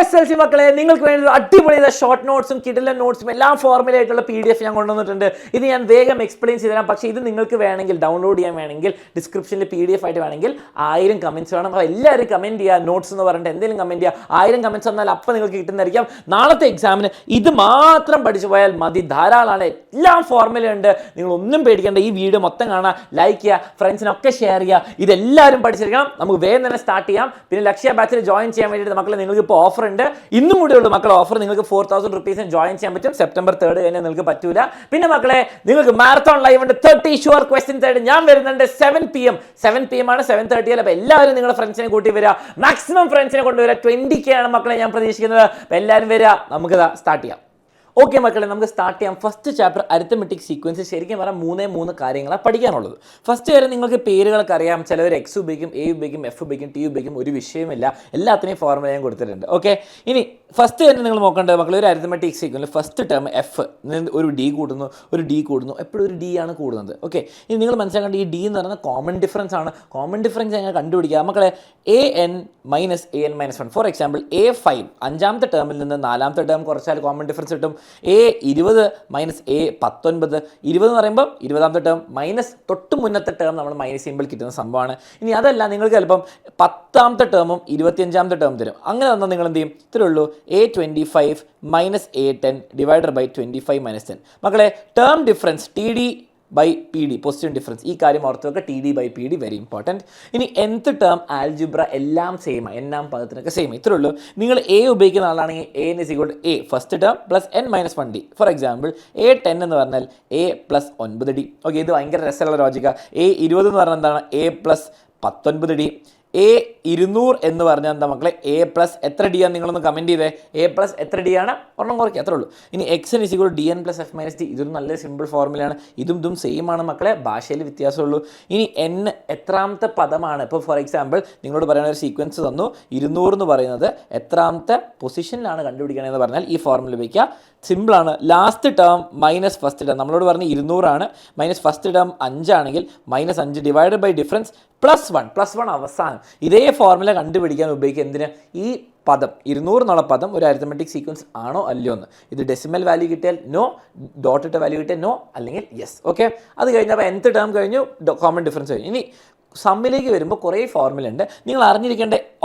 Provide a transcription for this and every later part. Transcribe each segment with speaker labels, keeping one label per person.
Speaker 1: SLC മക്കളെ, നിങ്ങൾക്ക് വേണ്ടി അടിപൊളി ഷോർട്ട് നോട്ട്സും കിടിലൻ നോട്ട്സും എല്ലാം ഫോർമുലയായിട്ടുള്ള PDF ഞാൻ കൊണ്ടുവന്നിട്ടുണ്ട്. ഇത് ഞാൻ വേഗം എക്സ്പ്ലെയിൻ ചെയ്ത് തരാം. പക്ഷേ ഇത് നിങ്ങൾക്ക് വേണമെങ്കിൽ ഡൗൺലോഡ് ചെയ്യാൻ വേണമെങ്കിൽ ഡിസ്ക്രിപ്ഷനിൽ PDF ആയിട്ട് വേണമെങ്കിൽ 1000 കമൻറ്റ്സ് വേണം. അപ്പോൾ എല്ലാവരും കമൻറ്റ് ചെയ്യുക, നോട്ട്സ് എന്ന് പറഞ്ഞിട്ട് എന്തെങ്കിലും കമൻറ്റ് ചെയ്യുക. 1000 കമൻറ്റ്സ് വന്നാൽ അപ്പോൾ നിങ്ങൾക്ക് കിട്ടുന്നതായിരിക്കും. നാളത്തെ എക്സാമിന് ഇത് മാത്രം പഠിച്ചു പോയാൽ മതി, ധാരാളമാണ്. എല്ലാം ഫോർമുലയുണ്ട്, നിങ്ങളൊന്നും പേടിക്കേണ്ട. ഈ വീഡിയോ മൊത്തം കാണുക, ലൈക്ക് ചെയ്യുക, ഫ്രണ്ട്സിനൊക്കെ ഷെയർ ചെയ്യുക. ഇതെല്ലാവരും പഠിച്ചിരിക്കണം. നമുക്ക് വേഗം തന്നെ സ്റ്റാർട്ട് ചെയ്യാം. പിന്നെ ലക്ഷ്യ ബാച്ചിൽ ജോയിൻ ചെയ്യാൻ വേണ്ടിയിട്ട് മക്കളെ നിങ്ങൾക്ക് ഇപ്പോൾ ഓഫർ ഉണ്ട്. ഇന്നും കൂടെ ഉള്ളൂ മക്കളെ ഓഫർ. നിങ്ങൾക്ക് 4000 rupees ജോയിൻ ചെയ്യാൻ പറ്റും. സെപ്റ്റംബർ 3 കഴിഞ്ഞാൽ നിങ്ങൾക്ക് പറ്റൂല. പിന്നെ മക്കളെ നിങ്ങൾക്ക് മാരത്തോൺ ലൈവ് ഉണ്ട്. 30 ഷുവർ ക്വസ്റ്റ്യൻ തേർഡ് ഞാൻ വരുന്നുണ്ട് 7 PM ആണ് 7:30. അപ്പോൾ എല്ലാവരും നിങ്ങളുടെ ഫ്രണ്ട്സിനെ കൂട്ടി വരിക. മാക്സിമം ഫ്രണ്ട്സിനെ കൊണ്ടുവരിക. 20K ആണ് മക്കളെ ഞാൻ പ്രതീക്ഷിക്കുന്നത്. അപ്പോൾ എല്ലാവരും വരിക, നമുക്ക് സ്റ്റാർട്ട് ചെയ്യാം. ഓക്കെ മക്കളെ, നമുക്ക് സ്റ്റാർട്ട് ചെയ്യാം. First chapter arithmetic sequence. ശരിക്കും പറഞ്ഞാൽ 3 കാര്യങ്ങളാണ് പഠിക്കാനുള്ളത്. ഫസ്റ്റ് വരെ നിങ്ങൾക്ക് പേരുകളൊക്കെ അറിയാം. ചിലവർ എക്സ് ഉപയോഗിക്കും, എ ഉപയോഗിക്കും, എഫ് ഉപയോഗിക്കും, ടി ഉപയോഗിക്കും. ഒരു വിഷയമില്ല, എല്ലാത്തിനെയും ഫോർമുല ഞാൻ കൊടുത്തിട്ടുണ്ട്. ഓക്കെ, ഇനി ഫസ്റ്റ് തന്നെ നിങ്ങൾ നോക്കേണ്ടത് മക്കളെ, ഒരു അരിത്തമെറ്റിക് സീക്വൻസിൽ ഫസ്റ്റ് ടേം എഫ്, ഒരു ഡി കൂടുന്നു, എപ്പോഴും ഒരു ഡി ആണ് കൂടുന്നത്. ഓക്കെ, ഇനി നിങ്ങൾ മനസ്സിലാക്കേണ്ട ഈ ഡി എന്ന് പറയുന്നത് കോമൺ ഡിഫറൻസ് ആണ്. കോമൺ ഡിഫറൻസ് ഞങ്ങൾ കണ്ടുപിടിക്കുക മക്കളെ. AN - AN-1. For example A5 അഞ്ചാമത്തെ ടേമിൽ നിന്ന് 4ാമത്തെ ടേം കുറച്ചാൽ കോമൺ ഡിഫറൻസ് കിട്ടും. A20 - A19. 20 എന്ന് പറയുമ്പോൾ 20ാമത്തെ ടേം മൈനസ് തൊട്ട് മുന്നത്തെ ടേം നമ്മൾ മൈനസ് ചെയ്യുമ്പോൾ കിട്ടുന്ന സംഭവമാണ്. ഇനി അതല്ല, നിങ്ങൾക്ക് ചിലപ്പം 10ാമത്തെ ടേമും 25ാമത്തെ ടേം തരും. അങ്ങനെ തന്നാൽ നിങ്ങൾ എന്ത് ചെയ്യും? ഇത്രയേ ഉള്ളൂ. A25 - A10 divided by 25 - 10. മക്കളെ, term difference TD by PD, position difference, ഈ കാര്യം ഓർത്ത് വെക്കുക. TD by PD very important. ഇനി nth ടേം ആൽജിബ്ര എല്ലാം സെയിം, n-ആം പദത്തിനൊക്കെ സെയിം. ഇത്രേ ഉള്ളൂ. നിങ്ങൾ A ഉപയോഗിക്കുന്ന ആളാണെങ്കിൽ AN = A first term plus N-1D. For example A10 എന്ന് പറഞ്ഞാൽ A + 9D. ഓക്കെ, ഇത് ഭയങ്കര രസമുള്ള ലോജിക്കാണ്. A20 എന്ന് പറഞ്ഞാൽ എന്താണ്? A + 19D. A200 എന്ന് പറഞ്ഞാൽ എന്താ മക്കളെ? A + എത്ര D ആണ്? നിങ്ങളൊന്ന് കമൻറ്റ് ചെയ്തേ. A + എത്ര D ആണ്? ഒരെണ്ണം കുറയ്ക്കുക, അത്രേ ഉള്ളൂ. ഇനി X = DN + F - D. ഇതൊരു നല്ല സിമ്പിൾ ഫോർമുലയാണ്. ഇതും സെയിം ആണ് മക്കളെ, ഭാഷയിൽ വ്യത്യാസമുള്ളൂ. ഇനി N എത്രാമത്തെ പദമാണ്? ഇപ്പോൾ ഫോർ എക്സാമ്പിൾ നിങ്ങളോട് പറയുന്ന ഒരു സീക്വൻസ് തന്നു, 200 എന്ന് പറയുന്നത് എത്രാമത്തെ പൊസിഷനിലാണ് കണ്ടുപിടിക്കണമെന്ന് പറഞ്ഞാൽ ഈ ഫോർമുല ഉപയോഗിക്കുക. സിമ്പിളാണ്. Last term minus first term, നമ്മളോട് പറഞ്ഞ് 200 ആണ്, മൈനസ് ഫസ്റ്റ് ടേം 5 ആണെങ്കിൽ -5 ഡിവൈഡഡ് ബൈ ഡിഫറൻസ് +1 അവസാനം. ഇതേ ഫോർമുല കണ്ടുപിടിക്കാൻ ഉപയോഗിക്കുക. എന്തിന്? ഈ പദം 200 എന്നുള്ള പദം ഒരു അരിത്തമെറ്റിക് സീക്വൻസ് ആണോ അല്ലയോ എന്ന്. ഇത് ഡെസിമൽ വാല്യൂ കിട്ടിയാൽ നോ, ഡോട്ട് ഇട്ട വാല്യൂ കിട്ടിയാൽ നോ, അല്ലെങ്കിൽ യെസ്. ഓക്കെ, അത് കഴിഞ്ഞപ്പോൾ nth ടേം കഴിഞ്ഞു, കോമൺ ഡിഫറൻസ് കഴിഞ്ഞു. ഇനി സമ്മിലേക്ക് വരുമ്പോൾ കുറേ ഫോർമുല ഉണ്ട്. നിങ്ങൾ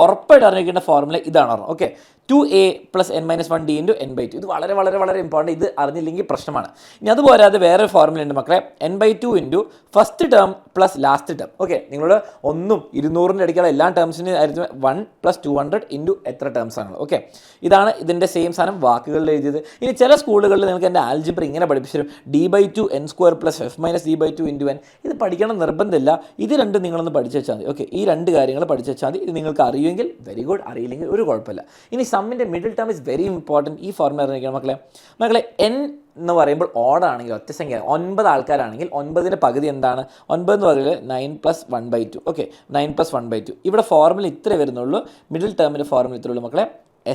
Speaker 1: ഉറപ്പായിട്ട് അറിഞ്ഞിരിക്കേണ്ട ഫോർമുല ഇതാണ്. Okay, 2A + N-1D × N/2. ഇത് വളരെ വളരെ വളരെ ഇമ്പോർട്ടൻറ്റ്. ഇത് അറിഞ്ഞില്ലെങ്കിൽ പ്രശ്നമാണ്. ഇനി അതുപോരാതെ വേറെ ഫോർമുല ഉണ്ട് മക്കളെ. N/2 × first term plus last term. Okay, നിങ്ങളോട് 200ൻ്റെ ഇടയ്ക്കുള്ള എല്ലാ ടേംസിനും ആയിരുന്നു 1 + 200 × എത്ര ടേംസ് ആണ്. ഓക്കെ, ഇതാണ് ഇതിൻ്റെ സെയിം സാധനം വാക്കുകളിൽ എഴുതിയത്. ഇനി ചില സ്കൂളുകളിൽ നിങ്ങൾക്ക് എൻ്റെ ആൽജിബ്ര ഇങ്ങനെ പഠിപ്പിച്ചു തരും. D/2 N² + F - D/2 × N. ഇത് പഠിക്കണം നിർബന്ധമില്ല. ഇത് രണ്ടും നിങ്ങളൊന്ന് പഠിച്ചു വെച്ചാൽ മതി. ഓക്കെ, ഈ 2 കാര്യങ്ങൾ പഠിച്ചു വെച്ചാൽ മതി. ഇത് നിങ്ങൾക്ക് അറിയുമെങ്കിൽ വെരി ഗുഡ്, അറിയില്ലെങ്കിൽ ഒരു കുഴപ്പമില്ല. ഇനി സമ്മിൻ്റെ middle term is very important. ഈ ഫോർമുല അറിഞ്ഞിരിക്കണം മക്കളെ. N എന്ന് പറയുമ്പോൾ ഓടാണെങ്കിൽ ഒറ്റസംഖ്യ 9 ആൾക്കാരാണെങ്കിൽ 9ൻ്റെ പകുതി എന്താണ്? 9 എന്ന് പറയുന്നത് 9 + 1/2. ഓക്കെ, 9 + 1/2. ഇവിടെ ഫോർമുല ഇത്രേ വരുന്നുള്ളൂ. മിഡിൽ ടേമിൻ്റെ ഫോർമുല ഇത്രേ ഉള്ളൂ മക്കളെ.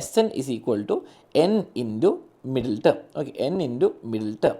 Speaker 1: Sn = N × middle term. Okay, N × middle term.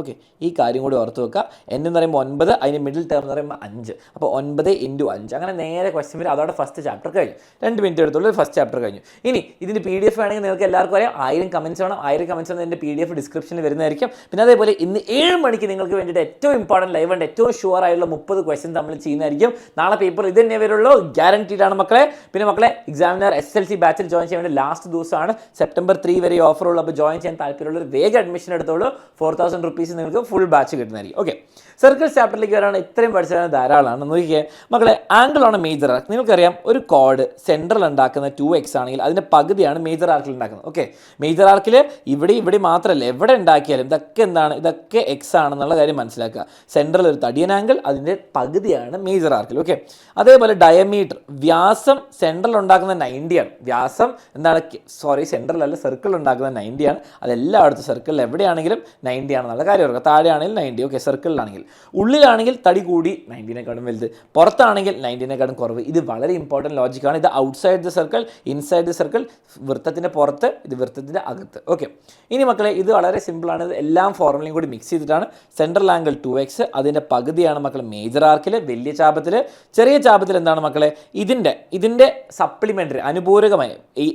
Speaker 1: Okay, ഈ കാര്യം കൂടി ഓർത്ത് വെക്കുക. N എന്ന് പറയുമ്പോൾ 9, അതിന് മിഡിൽ ടേം എന്ന് പറയുമ്പോൾ 5. അപ്പോൾ 9 × 5. അങ്ങനെ നേരെ ക്വസ്റ്റ്യൻ വരും. അതോടെ ഫസ്റ്റ് ചാപ്റ്റർ കഴിഞ്ഞു. 2 മിനിറ്റ് എടുത്തുള്ളൂ, ഫസ്റ്റ് ചാപ്റ്റർ കഴിഞ്ഞു. ഇനി ഇതിൻ്റെ PDF വേണമെങ്കിൽ നിങ്ങൾക്ക് എല്ലാവർക്കും അറിയാം. 1000 കമൻറ്റ്സ് വേണം. 1000 കമൻറ്റ്സ് എൻ്റെ PDF ഡിസ്ക്രിപ്ഷനിൽ വരുന്നതായിരിക്കും. പിന്നെ അതേപോലെ ഇന്ന് 7 മണിക്ക് നിങ്ങൾക്ക് വേണ്ടിയിട്ട് ഏറ്റവും ഇമ്പോർട്ടൻറ്റ് ലൈവ് ഉണ്ട്. ഏറ്റവും ഷുവർ ആയിട്ടുള്ള 30 ക്വസ്റ്റ്യൻ നമ്മൾ ചെയ്യുന്നതായിരിക്കും. നാളെ പേപ്പർ ഇത് തന്നെ വരുള്ളൂ, ഗ്യാരണ്ടീഡ് ആണ് മക്കളെ. പിന്നെ മക്കളെ, എക്സാമിനർ SLC ബാച്ചിൽ ജോയിൻ ചെയ്യാൻ വേണ്ടി ലാസ്റ്റ് ദിവസമാണ്. സെപ്റ്റംബർ 3 വരെ ഓഫർ ഉള്ളൂ. അപ്പോൾ ജോയിൻ ചെയ്യാൻ താല്പര്യമുള്ളവർ വേഗം അഡ്മിഷൻ എടുത്തോളൂ. 4000 rupees നിങ്ങൾക്ക് ഫുൾ ബാച്ച് കിട്ടുന്നതായിരിക്കും. ഓക്കെ, സർക്കിൾ ചാപ്റ്ററിലേക്ക് വരാണ്. ഇത്രയും പഠിച്ചാൽ ധാരാളമാണ്. നോക്കിയേ മക്കളെ, ആംഗിൾ ആണ് മേജർ ആർക്ക്. നിങ്ങൾക്കറിയാം, ഒരു കോഡ് സെൻട്രൽ ഉണ്ടാക്കുന്ന 2x ആണെങ്കിൽ അതിൻ്റെ പകുതിയാണ് മേജർ ആർക്കിൽ ഉണ്ടാക്കുന്നത്. ഓക്കെ, മേജർ ആർക്കിൽ ഇവിടെ മാത്രമല്ല, എവിടെ ഉണ്ടാക്കിയാലും ഇതൊക്കെ എന്താണ്? ഇതൊക്കെ എക്സ് ആണെന്നുള്ള കാര്യം മനസ്സിലാക്കുക. സെൻട്രൽ ഒരു തടിയൻ ആംഗിൾ, അതിൻ്റെ പകുതിയാണ് മേജർ ആർക്കിൽ. ഓക്കെ, അതേപോലെ ഡയമീറ്റർ, വ്യാസം സെൻട്രൽ ഉണ്ടാക്കുന്ന 90 ആണ്. വ്യാസം എന്താണ്? സെൻട്രൽ അല്ല, സർക്കിൾ ഉണ്ടാക്കുന്ന 90 ആണ്. അതെല്ലായിടത്തും സർക്കിളിൽ എവിടെയാണെങ്കിലും 90 ആണെന്നുള്ള കാര്യം ഓർക്കുക. താഴെയാണെങ്കിൽ 90, ഓക്കെ, സർക്കിളിലാണെങ്കിൽ. ഉള്ളിലാണെങ്കിൽ തടി കൂടി 90നേക്കാളും വലുത്, പുറത്താണെങ്കിൽ 90നേക്കാളും കുറവ്. ഇത് വളരെ ഇമ്പോർട്ടൻറ്റ് ലോജിക്കാണ്. ഇത് outside the circle, inside the circle, വൃത്തത്തിൻ്റെ പുറത്ത്, ഇത് വൃത്തത്തിൻ്റെ അകത്ത്. ഓക്കെ, ഇനി മക്കളെ ഇത് വളരെ സിമ്പിളാണ്. ഇത് എല്ലാം ഫോർമുലയും കൂടി മിക്സ് ചെയ്തിട്ടാണ്. സെൻട്രൽ ആംഗിൾ 2x, അതിൻ്റെ പകുതിയാണ് മക്കളെ മേജർ ആർക്കിൽ, വലിയ ചാപത്തിൽ. ചെറിയ ചാപത്തിൽ എന്താണ് മക്കളെ, ഇതിൻ്റെ സപ്ലിമെൻ്ററി അനുപൂരകമായ ഈ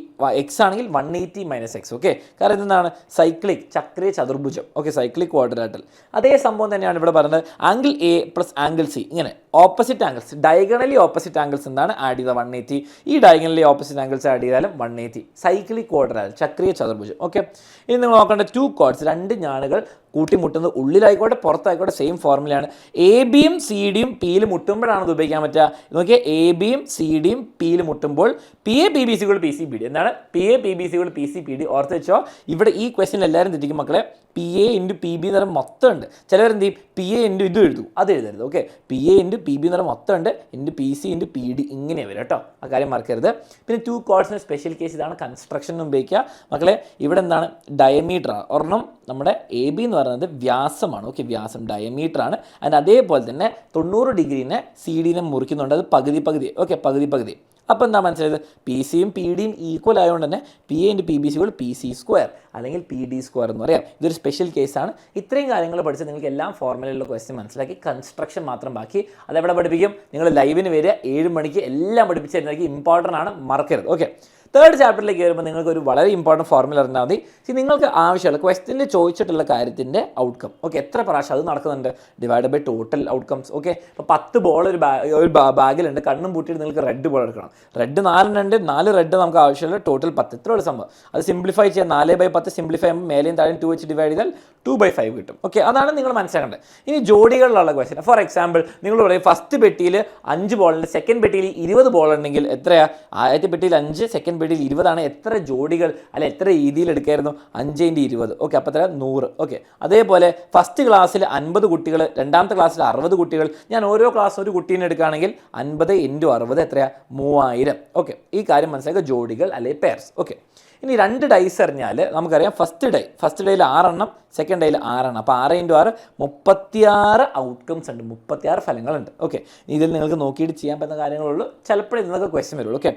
Speaker 1: എക്സ് ആണെങ്കിൽ 180 - x. ഓക്കെ, കാരണം എന്താണ്, സൈക്ലിക് ചക്രീയ ചതുർഭുജം. Okay, cyclic quadrilateral. അതേ സംഭവം തന്നെയാണ് ഇവിടെ പറയുന്നത്. Angle A plus angle C, ഇങ്ങനെ opposite angles, diagonally opposite angles എന്താണ് ആഡ് ചെയ്താൽ 180. ഈ ഡയഗണലി ഓപ്പോസിറ്റ് ആംഗിൾസ് ആഡ് ചെയ്താലും 180. സൈക്ലിക് ക്വാഡ്രാറ്റൽ, ചക്രീയ ചതുർഭുജം. ഓക്കെ, ഇനി നിങ്ങൾ നോക്കേണ്ട 2 കോർഡ്സ്, 2 ഞാണുകൾ കൂട്ടിമുട്ടുന്നത് ഉള്ളിലായിക്കോട്ടെ പുറത്തായിക്കോട്ടെ സെയിം ഫോർമുലയാണ്. എ ബിയും സി ഡിയും പിയിൽ മുട്ടുമ്പോഴാണ് ഇത് ഉപയോഗിക്കാൻ പറ്റുക. നോക്കിയാൽ എ ബിയും സി ഡിയും പിയിൽ മുട്ടുമ്പോൾ P A P B C P C P D എന്താണ്, P A P B C P C P D. ഓർത്ത് വെച്ചോ, ഇവിടെ ഈ ക്വസ്റ്റ്യൻ എല്ലാവരും തെറ്റിക്കും മക്കളെ. P A into P B എന്ന് പറയുമ്പോൾ മൊത്തം ഉണ്ട്. ചിലവരെന്ത് ചെയ്യും, പി എ ഇൻറ്റു ഇത് എഴുതും, അത് എഴുതരുത്. Okay, P A into P B എന്ന് പറയുമ്പോൾ മൊത്തം ഉണ്ട്, into P C into P D ഇങ്ങനെ വരും കേട്ടോ. ആ കാര്യം മറക്കരുത്. പിന്നെ 2 കോർഡ്സിന് സ്പെഷ്യൽ കേസ് ഇതാണ് കൺസ്ട്രക്ഷൻ ഉപയോഗിക്കുക മക്കളെ. ഇവിടെ എന്താണ്, ഡയമീറ്റർ ആണ്. ഒരെണ്ണം നമ്മുടെ എ ബി എന്ന് പറയുന്നത് വ്യാസമാണ്. ഓക്കെ, വ്യാസം ഡയമീറ്റർ ആണ്. അതിന് അതേപോലെ തന്നെ 90 ഡിഗ്രീനെ സി ഡിനെ മുറിക്കുന്നുണ്ട്. അത് പകുതി. ഓക്കെ, പകുതി. അപ്പോൾ എന്താ മനസ്സിലായത്, പി സിയും പി ഡിയും ഈക്വൽ ആയതുകൊണ്ട് തന്നെ P A into P B C P C square അല്ലെങ്കിൽ പി ഡി സ്ക്വയർ എന്ന് പറയാം. ഇതൊരു സ്പെഷ്യൽ കേസാണ്. ഇത്രയും കാര്യങ്ങൾ പഠിച്ച് നിങ്ങൾക്ക് എല്ലാം ഫോർമുലയിലുള്ള ക്വസ്റ്റ്യൻ മനസ്സിലാക്കി. കൺസ്ട്രക്ഷൻ മാത്രം ബാക്കി. അതെവിടെ പഠിപ്പിക്കും, നിങ്ങൾ ലൈവിന് വരിക 7 മണിക്ക് എല്ലാം പഠിപ്പിച്ച് തരുന്നതായിരിക്കും. ഇമ്പോർട്ടൻ്റ് ആണ്, മറക്കരുത്. ഓക്കെ, 3rd ചാപ്റ്ററിലേക്ക് വരുമ്പോൾ നിങ്ങൾക്ക് ഒരു വളരെ ഇമ്പോർട്ടൻറ്റ് ഫോർമുല അറിഞ്ഞാൽ മതി. നിങ്ങൾക്ക് ആവശ്യമുള്ള ക്വസ്റ്റ്യനിൽ ചോദിച്ചിട്ടുള്ള കാര്യത്തിൻ്റെ ഔട്ട്കം. ഓക്കെ, എത്ര പ്രാവശ്യം അത് നടക്കുന്നുണ്ട്, divide by total outcomes. Okay, ഇപ്പോൾ 10 ബോൾ ഒരു ബാഗിലുണ്ട്. കണ്ണും പൂട്ടിയിട്ട് നിങ്ങൾക്ക് റെഡ് ബോൾ എടുക്കണം. റെഡ് 4 ഉണ്ട്, 4 റെഡ് നമുക്ക് ആവശ്യമുള്ള, ടോട്ടൽ 10. ഇത്രയുള്ള സംഭവം. അത് സിംപ്ലിഫൈ ചെയ്യാൻ 4/10 സിംപ്ലിഫൈ ചെയ്യുമ്പോൾ മേലെയും താഴെയും 2 വെച്ച് ഡിവൈഡ് ചെയ്താൽ 2/5 കിട്ടും. ഓക്കെ, അതാണ് നിങ്ങൾ മനസ്സിലാക്കേണ്ടത്. ഇനി ജോഡികളിലുള്ള ക്വസ്റ്റ്യൻ. ഫോർ എക്സാമ്പിൾ നിങ്ങൾ പറയും ഫസ്റ്റ് പെട്ടിയിൽ 5 ബോളുണ്ട്, സെക്കൻഡ് പെട്ടിയിൽ 20 ബോൾ ഉണ്ടെങ്കിൽ എത്രയാണ്, ആദ്യത്തെ പെട്ടിയിൽ 5, സെക്കൻഡ് പെട്ടിയിൽ 20 ആണ്. എത്ര ജോഡികൾ അല്ലെ എത്ര രീതിയിൽ എടുക്കായിരുന്നു, 5×20. ഓക്കെ, അപ്പോൾ എത്ര, 100. ഓക്കെ, അതേപോലെ ഫസ്റ്റ് ക്ലാസ്സിൽ 50 കുട്ടികൾ, രണ്ടാമത്തെ ക്ലാസ്സിൽ 60 കുട്ടികൾ. ഞാൻ ഓരോ ക്ലാസ് ഒരു കുട്ടീനെ എടുക്കുകയാണെങ്കിൽ 50 × 60 എത്രയാണ്, 3000. ഓക്കെ, ഈ കാര്യം മനസ്സിലാക്കുക, ജോഡികൾ അല്ലെങ്കിൽ പെയർസ്. ഓക്കെ, ഇനി 2 ഡൈസ് എറിഞ്ഞാൽ നമുക്കറിയാം ഫസ്റ്റ് ഡേയിൽ 6 എണ്ണം, സെക്കൻഡ് ഡേയിൽ 6 എണ്ണം. അപ്പോൾ 6×6 36 ഔട്ട്കംസ് ഉണ്ട്, 36 ഫലങ്ങളുണ്ട്. ഓക്കെ, ഇതിൽ നിങ്ങൾക്ക് നോക്കിയിട്ട് ചെയ്യാൻ പറ്റുന്ന കാര്യങ്ങളുള്ളൂ. ചിലപ്പോൾ ഇതിനൊക്കെ ക്വസ്റ്റ്യൻ വരുള്ളൂ. ഓക്കെ,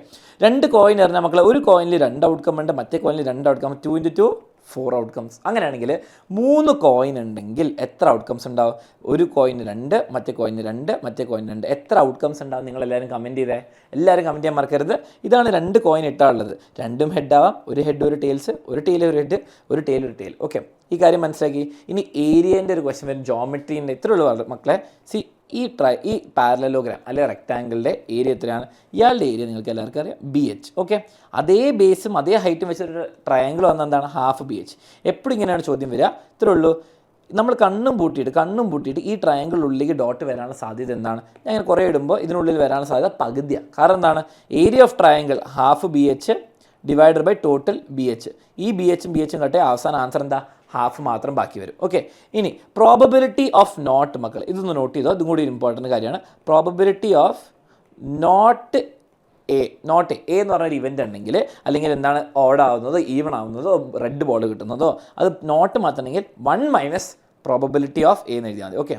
Speaker 1: 2 കോയിൻ എറിഞ്ഞാൽ മക്കളെ ഒരു കോയിനിൽ 2 ഔട്ട്കം ഉണ്ട്, മറ്റേ കോയിനിൽ 2 ഔട്ട്കം, 2×2 4 ഔട്ട്കംസ്. അങ്ങനെയാണെങ്കിൽ 3 കോയിൻ ഉണ്ടെങ്കിൽ എത്ര ഔട്ട്കംസ് ഉണ്ടാവും, ഒരു കോയിന് 2, മറ്റേ കോയിന് 2, മറ്റേ കോയിന് 2. എത്ര ഔട്ട്കംസ് ഉണ്ടാവും നിങ്ങളെല്ലാവരും കമൻറ്റ് ചെയ്തേ. എല്ലാവരും കമൻറ്റ് ചെയ്യാൻ മറക്കരുത്. ഇതാണ് 2 കോയിൻ ഇട്ടാളുള്ളത്. 2ഉം ഹെഡ് ആവാം, ഒരു ഹെഡ് ഒരു ടെയിൽസ്, ഒരു ടെയിൽ ഒരു ഹെഡ്, ഒരു ടെയിൽ ഒരു ടെയിൽ. ഓക്കെ, ഈ കാര്യം മനസ്സിലാക്കി. ഇനി ഏരിയേൻ്റെ ഒരു ക്വസ്റ്റ്യൻ വരും, ജോമെട്രീൻ്റെ. ഇത്രയുള്ള മക്കളെ, ഈ പാരലലോഗ്രാം അല്ലെങ്കിൽ റെക്റ്റാങ്കിളിൻ്റെ ഏരിയ എത്രയാണ്, ഇയാളുടെ ഏരിയ നിങ്ങൾക്ക് എല്ലാവർക്കും അറിയാം, BH. ഓക്കെ, അതേ ബേസും അതേ ഹൈറ്റും വെച്ചൊരു ട്രയാങ്കിൾ വന്ന എന്താണ്, ഹാഫ് BH. എപ്പോഴും ഇങ്ങനെയാണ് ചോദ്യം വരിക. ഇത്രേ ഉള്ളൂ. നമ്മൾ കണ്ണും പൂട്ടിയിട്ട് ഈ ട്രയാങ്കിളിനുള്ളിലേക്ക് ഡോട്ട് വരാനുള്ള സാധ്യത എന്താണ്, ഞാൻ ഇങ്ങനെ കുറേ ഇടുമ്പോൾ ഇതിനുള്ളിൽ വരാനുള്ള സാധ്യത പകുതിയാണ്. കാരണം എന്താണ്, area of triangle half BH divided by total BH. ഈ BHും കട്ടെ അവസാന ആൻസർ എന്താ, ഹാഫ് മാത്രം ബാക്കി വരും. ഓക്കെ, ഇനി പ്രോബബിലിറ്റി ഓഫ് നോട്ട് മക്കൾ ഇതൊന്ന് നോട്ട് ചെയ്തോ, ഇതും കൂടി ഇമ്പോർട്ടൻറ്റ് കാര്യമാണ്. പ്രോബബിലിറ്റി ഓഫ് നോട്ട് എ എന്ന് പറഞ്ഞൊരു ഇവൻ്റ് ഉണ്ടെങ്കിൽ, അല്ലെങ്കിൽ എന്താണ് ഓഡ് ആവുന്നതോ ഈവൺ ആവുന്നതോ റെഡ് ബോൾ കിട്ടുന്നതോ, അത് നോട്ട് മാത്രമെങ്കിൽ 1 - പ്രോബബിലിറ്റി ഓഫ് എ എന്ന് എഴുതിയാൽ മതി. ഓക്കെ,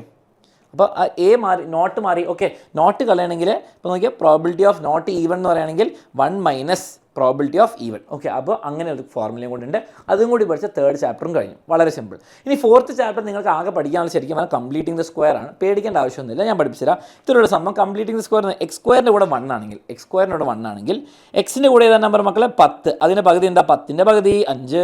Speaker 1: അപ്പോൾ എ മാറി, നോട്ട് മാറി. ഓക്കെ, നോട്ട് കളയണമെങ്കിൽ ഇപ്പോൾ നോക്കിയാൽ പ്രോബിലിറ്റി ഓഫ് നോട്ട് ഈവൺ എന്ന് പറയുകയാണെങ്കിൽ 1 - പ്രോബിലിറ്റി ഓഫ് ഈവൻ. ഓക്കെ, അപ്പോൾ അങ്ങനെ ഒരു ഫോർമുലയും കൊണ്ടുണ്ട്. അതും കൂടി പഠിച്ച 3rd ചാപ്റ്ററും കഴിഞ്ഞു. വളരെ സിമ്പിൾ. ഇനി 4th ചാപ്റ്റർ നിങ്ങൾക്ക് ആകെ പഠിക്കാനുള്ള ശരിക്കും പറഞ്ഞാൽ കംപ്ലീറ്റിംഗ് ദ സ്ക്വയർ ആണ്. പേടിക്കേണ്ട ആവശ്യമൊന്നുമില്ല, ഞാൻ പഠിപ്പിച്ചുതരാം. ഇത്രയുള്ള സംഭവം കംപ്ലീറ്റിംഗ് ദ സ്ക്വയർ, x² കൂടെ 1 ആണെങ്കിൽ എക്സിൻ്റെ കൂടെ ഏതാ നമ്പർ മക്കളെ, 10. അതിൻ്റെ പകുതി എന്താ, 10ൻ്റെ പകുതി 5.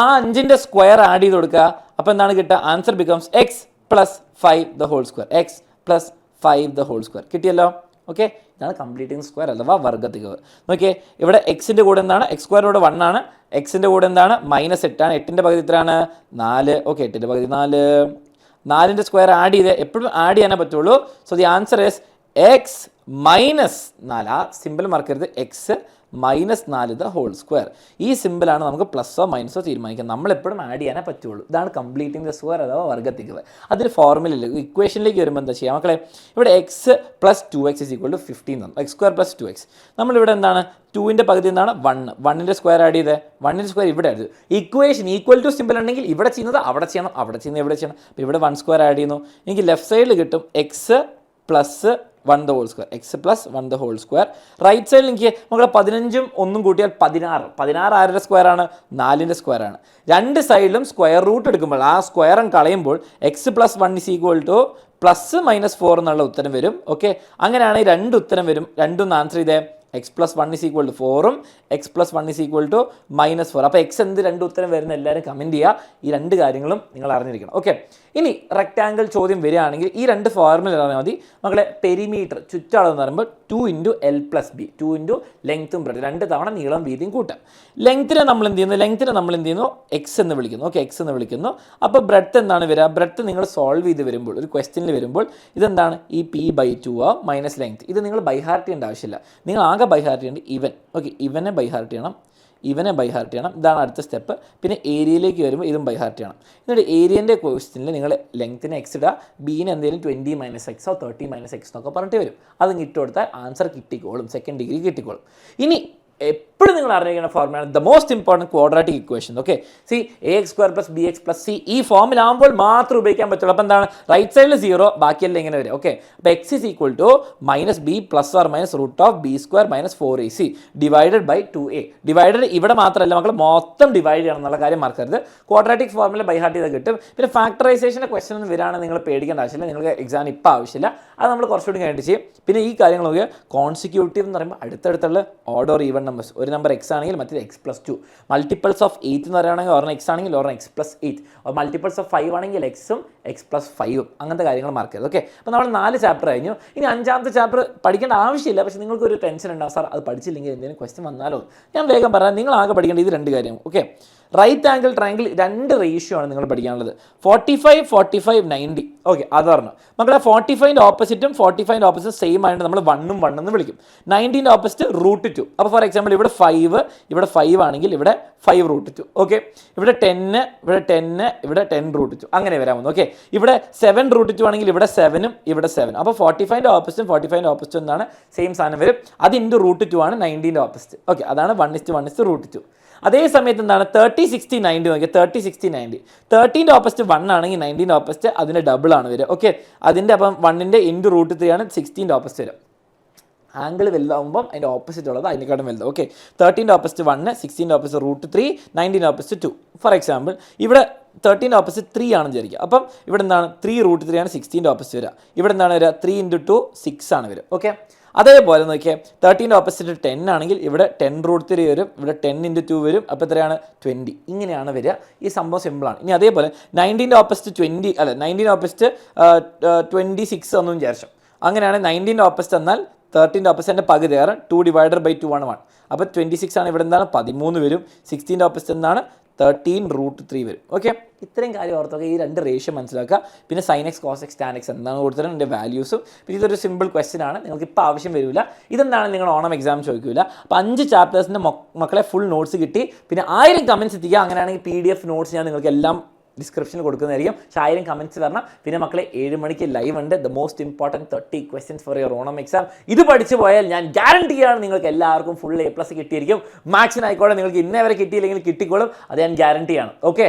Speaker 1: ആ 5ൻ്റെ സ്ക്വയർ ആഡ് ചെയ്ത് കൊടുക്കുക. അപ്പോൾ എന്താണ് കിട്ടുക, answer becomes x + 5 the whole square. x + 5 the whole square കിട്ടിയല്ലോ. ഓക്കെ, ഇതാണ് കംപ്ലീറ്റിംഗ് സ്ക്വയർ അഥവാ വർഗ്ഗത്തികവ്. നോക്കിയേ, ഇവിടെ എക്സിൻ്റെ കൂടെ എന്താണ്, x² 1 ആണ്. എക്സിൻ്റെ കൂടെ എന്താണ്, -8 ആണ്. 8ൻ്റെ പകുതി എത്രയാണ്, 4. ഓക്കെ, 8ൻ്റെ പകുതി 4. 4ൻ്റെ സ്ക്വയർ ആഡ് ചെയ്ത് എപ്പോഴും ആഡ് ചെയ്യാനേ പറ്റുള്ളൂ. So the answer is x - 4. ആ സിമ്പിൾ മറക്കരുത്, x -4 ദ ഹോൾ സ്ക്വയർ. ഈ സിമ്പിളാണ് നമുക്ക് പ്ലസ്സോ മൈനസോ തീരുമാനിക്കാം. നമ്മളെപ്പോഴും ആഡ് ചെയ്യാനേ പറ്റുള്ളൂ. ഇതാണ് കംപ്ലീറ്റിംഗ് ദ സ്ക്വയർ അഥവാ വർഗ്ഗത്തിക്കുക. അതിൽ ഫോർമുലയില്ല. ഇക്വേഷനിലേക്ക് വരുമ്പോൾ എന്താ ചെയ്യുക മക്കളെ, ഇവിടെ എക്സ് പ്ലസ് 2x = 15 തന്നു. x² + 2x. നമ്മളിവിടെ എന്താണ് 2ൻ്റെ പകുതി എന്താണ് 1. 1ൻ്റെ സ്ക്വയർ ആഡ് ചെയ്തത്, 1ൻ്റെ സ്ക്വയർ ഇവിടെ ആഡ് ചെയ്തു. ഇക്വേഷൻ ഈക്വൽ ടു സിമ്പിൾ ഉണ്ടെങ്കിൽ ഇവിടെ ചെയ്യുന്നത് അവിടെ ചെയ്യണം, അവിടെ ചെയ്യുന്നത് ഇവിടെ ചെയ്യണം. അപ്പോൾ ഇവിടെ 1 സ്ക്വയർ ആഡ് ചെയ്യുന്നു. എനിക്ക് ലെഫ്റ്റ് സൈഡിൽ കിട്ടും X plus 1 the whole square. x plus 1 the whole square. Right സൈഡിൽ എനിക്ക് മക്കളെ 15ഉം 1ഉം കൂട്ടിയാൽ 16. 16 ആരുടെ സ്ക്വയർ ആണ്? 4ൻ്റെ സ്ക്വയർ ആണ്. രണ്ട് സൈഡിലും സ്ക്വയർ റൂട്ട് എടുക്കുമ്പോൾ ആ സ്ക്വയറും കളയുമ്പോൾ x + 1 = +-4 എന്നുള്ള ഉത്തരം വരും. ഓക്കെ, അങ്ങനെയാണെങ്കിൽ രണ്ട് ഉത്തരം വരും. രണ്ടും ആൻസർ ചെയ്തേ. x + 1 = 4ഉം x + 1 = -4. അപ്പോൾ എക്സ് എന്ത് രണ്ട് ഉത്തരം വരുന്ന എല്ലാവരും കമൻറ്റ് ചെയ്യുക. ഈ രണ്ട് കാര്യങ്ങളും നിങ്ങൾ അറിഞ്ഞിരിക്കണം. ഓക്കെ, ഇനി റെക്റ്റാങ്കിൾ ചോദ്യം വരികയാണെങ്കിൽ ഈ രണ്ട് ഫോർമുല അറിഞ്ഞാൽ മതി മക്കളെ. പെരിമീറ്റർ ചുറ്റളവ് എന്ന് പറയുമ്പോൾ 2 × L + B, 2 × ലെങ്ത്തും ബ്രെഡ്ത്തും, രണ്ട് തവണ നീളം വീതിയും കൂട്ടാം. ലെങ്ത്തിനെ നമ്മൾ എന്ത് ചെയ്യുന്നു? എക്സ് എന്ന് വിളിക്കുന്നു. ഓക്കെ, എക്സ് എന്ന് വിളിക്കുന്നു. അപ്പോൾ ബ്രെഡ്ത്ത് എന്താണ് വരിക? ബ്രെഡ്ത്ത് നിങ്ങൾ സോൾവ് ചെയ്ത് വരുമ്പോൾ ഒരു ക്വസ്റ്റ്യനിൽ വരുമ്പോൾ ഇതെന്താണ്? ഈ p/2 മൈനസ് ലെങ്ത്ത്. ഇത് നിങ്ങൾ ബൈ ഹാർട്ട് ചെയ്യേണ്ട ആവശ്യമില്ല. നിങ്ങൾ ആകെ ബൈ ഹാർട്ട് ചെയ്യേണ്ടത് ഇവൻ. ഓക്കെ, ഇവനെ ബൈ ഹാർട്ട് ചെയ്യണം, ഇവനെ ബൈ ഹാർട്ട് ചെയ്യണം. ഇതാണ് അടുത്ത സ്റ്റെപ്പ്. പിന്നെ ഏരിയയിലേക്ക് വരുമ്പോൾ ഇതും ബൈ ഹാർട്ട് ചെയ്യണം. എന്നിട്ട് ഏരിയൻ്റെ ക്വസ്റ്റ്യനിൽ നിങ്ങൾ ലെങ്ത്തിന് എക്സ് ഇടുക, ബീന് എന്തെങ്കിലും 20 - x 30 - x എന്നൊക്കെ പറഞ്ഞിട്ട് വരും. അത് ഇട്ട് കൊടുത്താൽ ആൻസർ കിട്ടിക്കോളും, സെക്കൻഡ് ഡിഗ്രി കിട്ടിക്കോളും. ഇനി എപ്പോഴും നിങ്ങൾ അറിഞ്ഞിരിക്കുന്ന ഫോർമുലയാണ് the most important quadratic equation. Okay, see ax² + bx + c ഈ ഫോമിലാകുമ്പോൾ മാത്രം ഉപയോഗിക്കാൻ പറ്റുള്ളൂ. അപ്പോൾ എന്താണ്? റൈറ്റ് സൈഡിൽ 0, ബാക്കിയെല്ലാം ഇങ്ങനെ വരും. ഓക്കെ, അപ്പോൾ x = -b ± √b² - 4ac / 2a. Divided ഇവിടെ മാത്രമല്ല മക്കൾ, മൊത്തം ഡിവൈഡ് ചെയ്യണം എന്നുള്ള കാര്യം മറക്കരുത്. ക്വാഡ്രാറ്റിക് ഫോർമുല ബൈ ഹാർട്ട് ചെയ്താൽ കിട്ടും. പിന്നെ ഫാക്ടറൈസേഷൻ്റെ ക്വസ്റ്റൻ ഒന്നും വരികയാണെങ്കിൽ നിങ്ങൾ പേടിക്കേണ്ട ആവശ്യമില്ല. നിങ്ങൾക്ക് എക്സാം ഇപ്പോൾ ആവശ്യമില്ല, അത് നമ്മൾ കുറച്ചുകൂടി കഴിഞ്ഞിട്ട് ചെയ്യും. പിന്നെ ഈ കാര്യങ്ങൾ നോക്കിയാൽ കോൺസിക്യൂട്ടീവ് എന്ന് പറയുമ്പോൾ അടുത്തടുത്തുള്ള ഓർഡർ ഈവൻ നമ്പേഴ്സ്. ഒരു നമ്പർ എക്സ് ആണെങ്കിൽ മറ്റേത് x + 2. മൾട്ടിപ്പിൾസ് ഓഫ് 8 എന്ന് പറയുകയാണെങ്കിൽ ഒരെണ്ണം എക്സ് ആണെങ്കിൽ ഒരെണ്ണം x + 8. മൾട്ടിപ്പിൾസ് ഓഫ് 5 ആണെങ്കിൽ എക്സും x + 5ഉം. അങ്ങനത്തെ കാര്യങ്ങൾ മാർക്ക് ചെയ്ത്. ഓക്കെ, അപ്പോൾ നമ്മൾ 4 ചാപ്റ്റർ കഴിഞ്ഞു. ഇനി 5ാമത്തെ ചാപ്റ്റർ പഠിക്കേണ്ട ആവശ്യമില്ല. പക്ഷേ നിങ്ങൾക്ക് ഒരു ടെൻഷൻ ഉണ്ടാവും, സാർ അത് പഠിച്ചില്ലെങ്കിൽ എന്തെങ്കിലും ക്വസ്റ്റ്യൻ വന്നാലോ. ഞാൻ വേഗം പറയാം, നിങ്ങൾ ആകെ പഠിക്കേണ്ട ഇത് രണ്ട് കാര്യം. ഓക്കെ, റൈറ്റ് ആംഗിൾ ട്രയാങ്കിൾ രണ്ട് റേഷ്യോ ആണ് നിങ്ങൾ പഠിക്കാനുള്ളത്. 45, 45, 90. ഓക്കെ, അത് പറഞ്ഞു മക്കളെ. 45ൻ്റെ ഓപ്പോസിറ്റും 45ൻ്റെ ഓപ്പോസിറ്റും സെയിം ആയിട്ട് നമ്മൾ 1 ഉം 1 എന്ന് വിളിക്കും. 90ൻ്റെ ഓപ്പോസിറ്റ് √2. അപ്പോൾ ഫോർ എക്സാമ്പിൾ ഇവിടെ 5 ആണെങ്കിൽ ഇവിടെ 5√2. ഓക്കെ, ഇവിടെ 10, ഇവിടെ 10, ഇവിടെ 10√2 അങ്ങനെ വരാമെന്ന്. ഓക്കെ, ഇവിടെ 7√2 ആണെങ്കിൽ ഇവിടെ 7ഉം ഇവിടെ 7. അപ്പോൾ 45ൻ്റെ ഓപ്പോസിറ്റും 45ൻ്റെ ഓപ്പോസിറ്റും എന്താണ്? സെയിം സാധനം വരും. അത് × √2 ആണ് 90ൻ്റെ ഓപ്പോസിറ്റ്. ഓക്കെ, അതാണ് 1:1 √2. അതേ സമയത്ത് എന്താണ്? 30, 60, 90 നോക്കിയാൽ 30, 60, 90. 30ൻ്റെ ഓപ്പോസിറ്റ് 1 ആണെങ്കിൽ 90ൻ്റെ ഓപ്പോസിറ്റ് അതിൻ്റെ ഡബിൾ ആണ് വരിക. ഓക്കെ, അതിൻ്റെ അപ്പം 1ൻ്റെ × √3 ആണ് 60ൻ്റെ ഓപ്പോസിറ്റ് വരിക. ആംഗിൾ വലുതാകുമ്പം അതിൻ്റെ ഓപ്പോസിറ്റ് ഉള്ളത് അതിനെക്കാട്ടും വലുത്. ഓക്കെ, 30ൻ്റെ ഓപ്പോസിറ്റ് 1, 16ൻ്റെ ഓപ്പോസിറ്റ് √3, 90ൻ്റെ ഓപ്പോസിറ്റ് 2. ഫോർ എക്സാമ്പിൾ ഇവിടെ 13ൻ്റെ ഓപ്പോസിറ്റ് 3 ആണെന്ന് വിചാരിക്കുക. അപ്പം ഇവിടെ എന്താണ്? 3√3 ആണ് 16ൻ്റെ ഓപ്പോസിറ്റ് വരിക. ഇവിടെ എന്താണ് വരിക? 3 × 2 6 ആണ് വരിക. ഓക്കെ, അതേപോലെ നോക്കിയാൽ 13ൻ്റെ ഓപ്പോസിറ്റ് 10 ആണെങ്കിൽ ഇവിടെ 10√3 വരും, ഇവിടെ 10 × 2 വരും. അപ്പോൾ എത്രയാണ്? 20. ഇങ്ങനെയാണ് വരിക. ഈ സംഭവം സിമ്പിളാണ്. ഇനി അതേപോലെ 90ൻ്റെ ഓപ്പോസിറ്റ് 90ൻ്റെ ഓപ്പോസിറ്റ് 26 ഒന്നും വിചാരിച്ചു. അങ്ങനെയാണ് 90ൻ്റെ ഓപ്പോസിറ്റ് എന്നാൽ 13ൻ്റെ ഓപ്പോസിറ്റിൻ്റെ പകുതി 2 / 2 ആണ് 1. അപ്പോൾ 26 ആണ്. ഇവിടെ എന്താണ്? 13 വരും. 16ൻ്റെ ഓപ്പോസിറ്റ് എന്താണ്? 13√3 വരും. ഓക്കെ, ഇത്രയും കാര്യം ഓർത്തൊക്കെ ഈ രണ്ട് റേഷ്യോ മനസ്സിലാക്കുക. പിന്നെ sin x, cos x, tan x എന്താണ് കൊടുത്തത്, എൻ്റെ വാല്യൂസും. പിന്നെ ഇതൊരു സിമ്പിൾ ക്വസ്റ്റ്യൻ ആണ്, നിങ്ങൾക്ക് ഇപ്പോൾ ആവശ്യം വരില്ല. ഇതെന്താണ് നിങ്ങൾ ഓണം എക്സാം ചോദിക്കില്ല. അപ്പോൾ 5 ചാപ്റ്റേഴ്സിൻ്റെ മക്കളെ ഫുൾ നോട്ട്സ് കിട്ടി. പിന്നെ 1000 കമൻറ്റ്സ് എത്തിക്കുക. അങ്ങനെയാണെങ്കിൽ PDF നോട്ട്സ് ഞാൻ നിങ്ങൾക്ക് എല്ലാം ഡിസ്ക്രിപ്ഷനിൽ കൊടുക്കുന്നതായിരിക്കും. 1000 കമൻറ്റ്സ് വരണം. പിന്നെ മക്കളെ 7 മണിക്ക് ലൈവ് ഉണ്ട്. The most important 30 questions for your Onam exam. ഇത് പഠിച്ചു പോയാൽ ഞാൻ ഗ്യാരണ്ടിയാണ് നിങ്ങൾക്ക് എല്ലാവർക്കും ഫുൾ A+ കിട്ടിയിരിക്കും. മാത്സിനായിക്കോട്ടെ നിങ്ങൾക്ക് ഇന്നേ വരെ കിട്ടിയില്ലെങ്കിൽ കിട്ടിക്കോളും. അത് ഞാൻ ഗ്യാരണ്ടിയാണ്. ഓക്കെ.